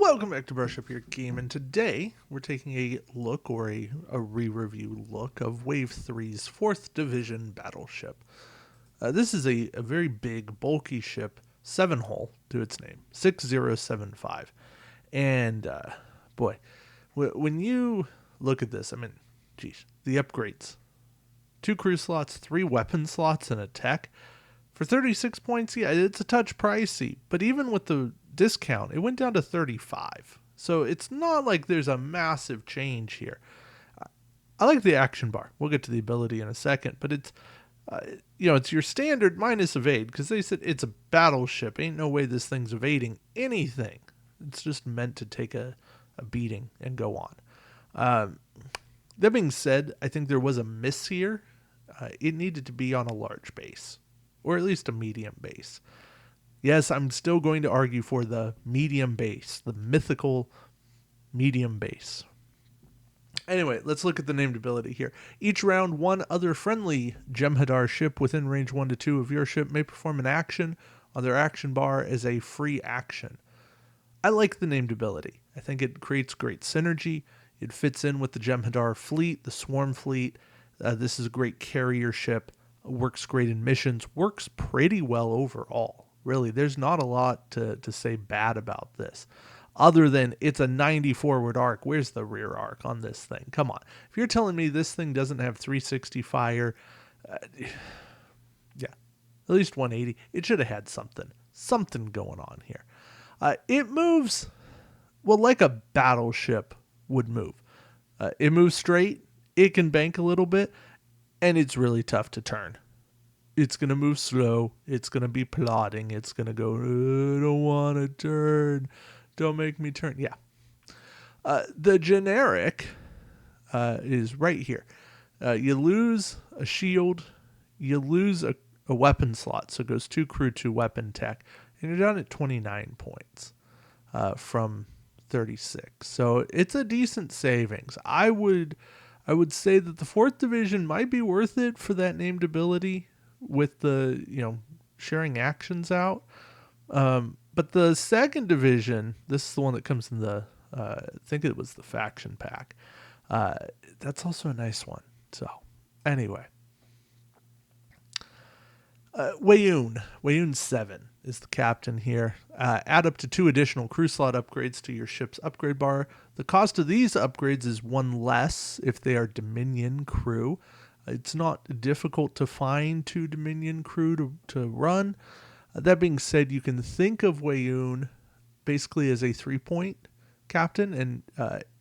Welcome back to Brush Up Your Game, and today we're taking a look, or a re-review look, of Wave 3's 4th Division Battleship. This is a very big, bulky ship, 7-hull to its name, 6075. And, boy, when you look at this, I mean, geez, the upgrades. 2 crew slots, 3 weapon slots, and a tech. For 36 points, yeah, it's a touch pricey, but even with the discount, it went down to 35. So it's not like there's a massive change here. I like the action bar. We'll get to the ability in a second, but it's it's your standard minus evade, because they said it's a battleship. Ain't no way this thing's evading anything. It's just meant to take a beating and go on. That being said, I think there was a miss here. It needed to be on a large base, or at least a medium base. Yes, I'm still going to argue for the medium base, the mythical medium base. Anyway, let's look at the named ability here. Each round, one other friendly Jem'Hadar ship within range 1 to 2 of your ship may perform an action on their action bar as a free action. I like the named ability. I think it creates great synergy. It fits in with the Jem'Hadar fleet, the Swarm fleet. This is a great carrier ship. Works great in missions. Works pretty well overall. Really, there's not a lot to say bad about this, other than it's a 90 forward arc. Where's the rear arc on this thing? Come on. If you're telling me this thing doesn't have 360 fire, yeah, at least 180, it should have had something going on here. It moves, well, like a battleship would move. It moves straight, it can bank a little bit, and it's really tough to turn. It's going to move slow. It's going to be plodding. It's going to go, I don't want to turn. Don't make me turn. Yeah. The generic is right here. You lose a shield. You lose a weapon slot. So it goes 2 crew, 2 weapon tech. And you're down at 29 points from 36. So it's a decent savings. I would say that the 4th Division might be worth it for that named ability, with the, sharing actions out. But the 2nd Division, this is the one that comes in the, I think it was the faction pack. That's also a nice one. So, anyway. Weyoun 7 is the captain here. Add up to 2 additional crew slot upgrades to your ship's upgrade bar. The cost of these upgrades is 1 less if they are Dominion crew. It's not difficult to find 2 Dominion crew to run. That being said, you can think of Weyoun basically as a 3-point captain, and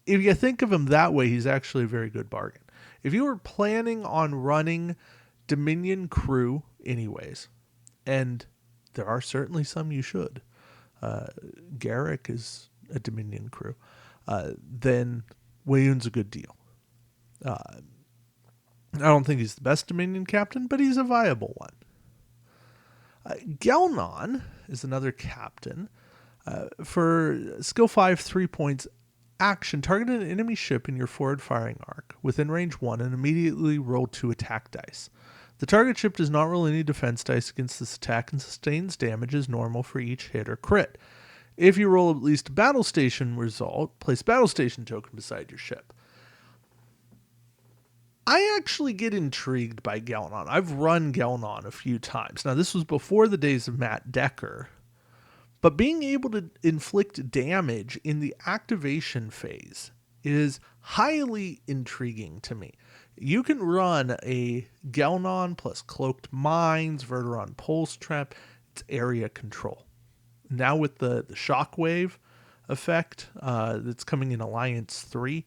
if you think of him that way, he's actually a very good bargain. If you were planning on running Dominion crew anyways, and there are certainly some you should, Garrick is a Dominion crew, then Weyoun's a good deal. I don't think he's the best Dominion captain, but he's a viable one. Gelnon is another captain. For skill 5, 3 points, action, target an enemy ship in your forward firing arc within range 1 and immediately roll 2 attack dice. The target ship does not roll any defense dice against this attack and sustains damage as normal for each hit or crit. If you roll at least a battle station result, place battle station token beside your ship. I actually get intrigued by Gelnon. I've run Gelnon a few times. Now, this was before the days of Matt Decker, but being able to inflict damage in the activation phase is highly intriguing to me. You can run a Gelnon plus Cloaked Mines, Verteron Pulse Trap. It's area control. Now with the Shockwave effect that's coming in Alliance 3,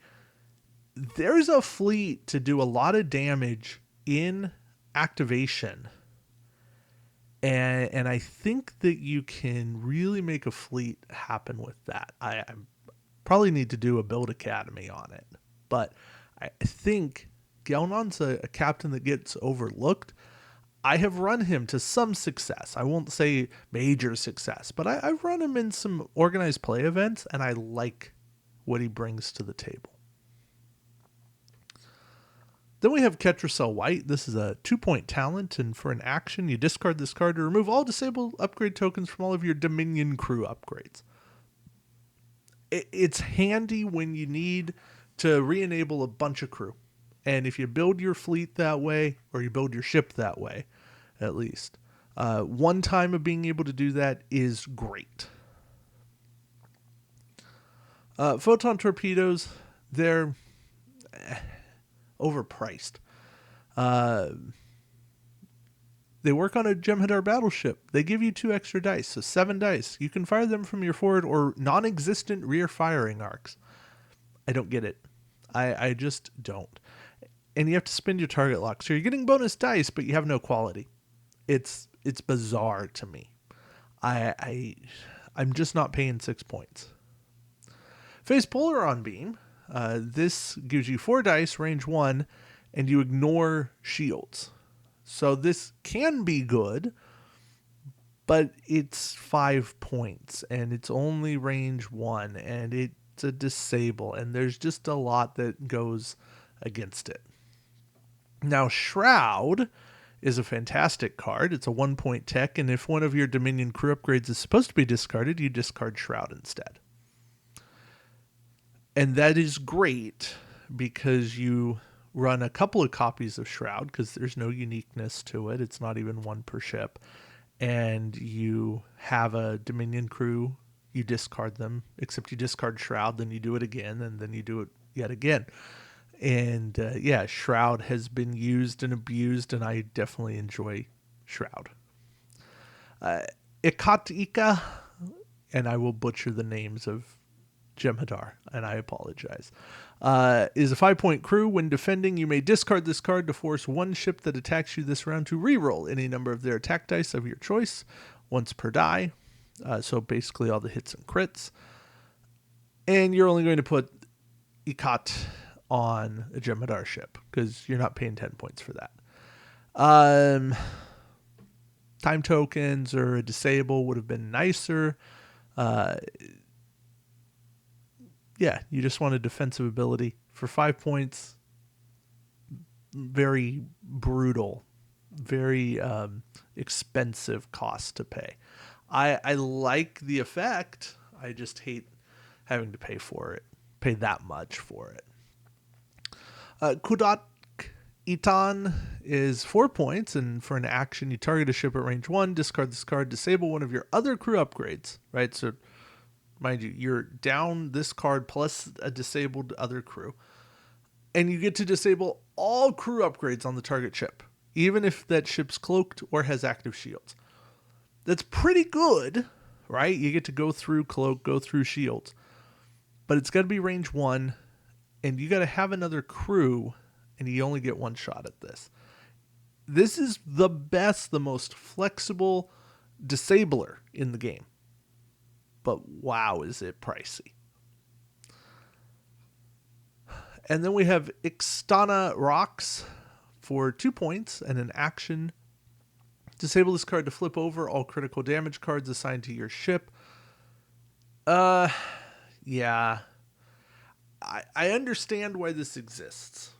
there's a fleet to do a lot of damage in activation. And I think that you can really make a fleet happen with that. I probably need to do a build academy on it. But I think Gelnon's a captain that gets overlooked. I have run him to some success. I won't say major success, but I've run him in some organized play events, and I like what he brings to the table. Then we have Ketracel White. This is a 2-point talent, and for an action, you discard this card to remove all disabled upgrade tokens from all of your Dominion crew upgrades. It's handy when you need to re-enable a bunch of crew. And if you build your fleet that way, or you build your ship that way, at least, one time of being able to do that is great. Photon torpedoes, they're overpriced. Uh, they work on a Jem'Hadar battleship. They give you 2 extra dice, so 7 dice. You can fire them from your forward or non-existent rear firing arcs. I don't get it. I just don't. And you have to spend your target lock. So you're getting bonus dice, but you have no quality. It's bizarre to me. I'm just not paying 6 points. Phase Polaron Beam. This gives you 4 dice, range 1, and you ignore shields. So this can be good, but it's 5 points, and it's only range 1, and it's a disable, and there's just a lot that goes against it. Now, Shroud is a fantastic card. It's a 1-point tech, and if one of your Dominion crew upgrades is supposed to be discarded, you discard Shroud instead. And that is great because you run a couple of copies of Shroud because there's no uniqueness to it. It's not even 1 per ship. And you have a Dominion crew, you discard them, except you discard Shroud, then you do it again, and then you do it yet again. And Shroud has been used and abused, and I definitely enjoy Shroud. Ikatika, and I will butcher the names of Jem'Hadar, and I apologize, is a 5-point crew. When defending, you may discard this card to force one ship that attacks you this round to reroll any number of their attack dice of your choice, once per die. So basically all the hits and crits. And you're only going to put Ikat on a Jem'Hadar ship because you're not paying 10 points for that. Time tokens or a disable would have been nicer. You just want a defensive ability for 5 points. Very brutal, very expensive cost to pay. I like the effect. I just hate having to pay that much for it. Kudat Itan is 4 points, and for an action, you target a ship at range 1, discard this card, disable one of your other crew upgrades, right? So, mind you, you're down this card plus a disabled other crew, and you get to disable all crew upgrades on the target ship, even if that ship's cloaked or has active shields. That's pretty good, right? You get to go through cloak, go through shields, but it's got to be range 1, and you got to have another crew, and you only get 1 shot at this. This is the best, the most flexible disabler in the game. But wow, is it pricey. And then we have Ixtana Rocks for 2 points and an action. Disable this card to flip over all critical damage cards assigned to your ship. Yeah. I understand why this exists.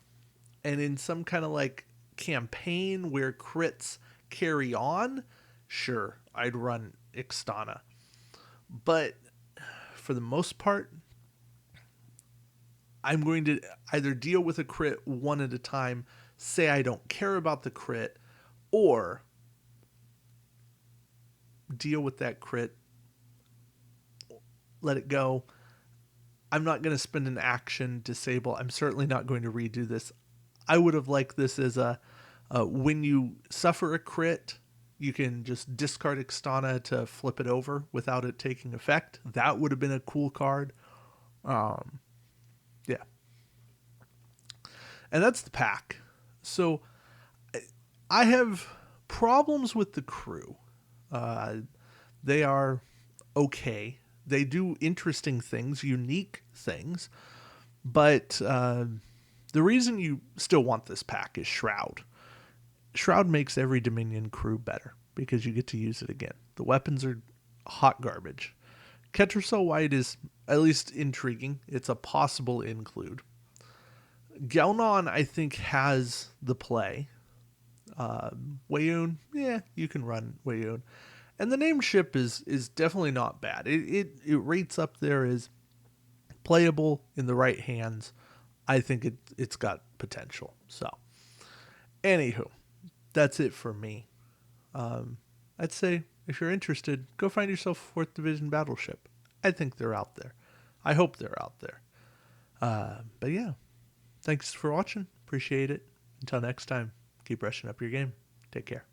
And in some kind of like campaign where crits carry on, sure, I'd run Ixtana. But for the most part, I'm going to either deal with a crit one at a time, say I don't care about the crit, or deal with that crit, let it go. I'm not going to spend an action disable. I'm certainly not going to redo this. I would have liked this as a when you suffer a crit, you can just discard Ixtana to flip it over without it taking effect. That would have been a cool card. Yeah. And that's the pack. So I have problems with the crew. They are okay. They do interesting things, unique things. But the reason you still want this pack is Shroud. Shroud makes every Dominion crew better because you get to use it again. The weapons are hot garbage. Ketracel White is at least intriguing. It's a possible include. Gelnon, I think, has the play. Wayoon, you can run Wayoon. And the name ship is definitely not bad. It rates up there as playable in the right hands. I think it's got potential. So, anywho, that's it for me. I'd say if you're interested, go find yourself a 4th Division Battleship. I think they're out there. I hope they're out there. But yeah, thanks for watching. Appreciate it. Until next time, keep brushing up your game. Take care.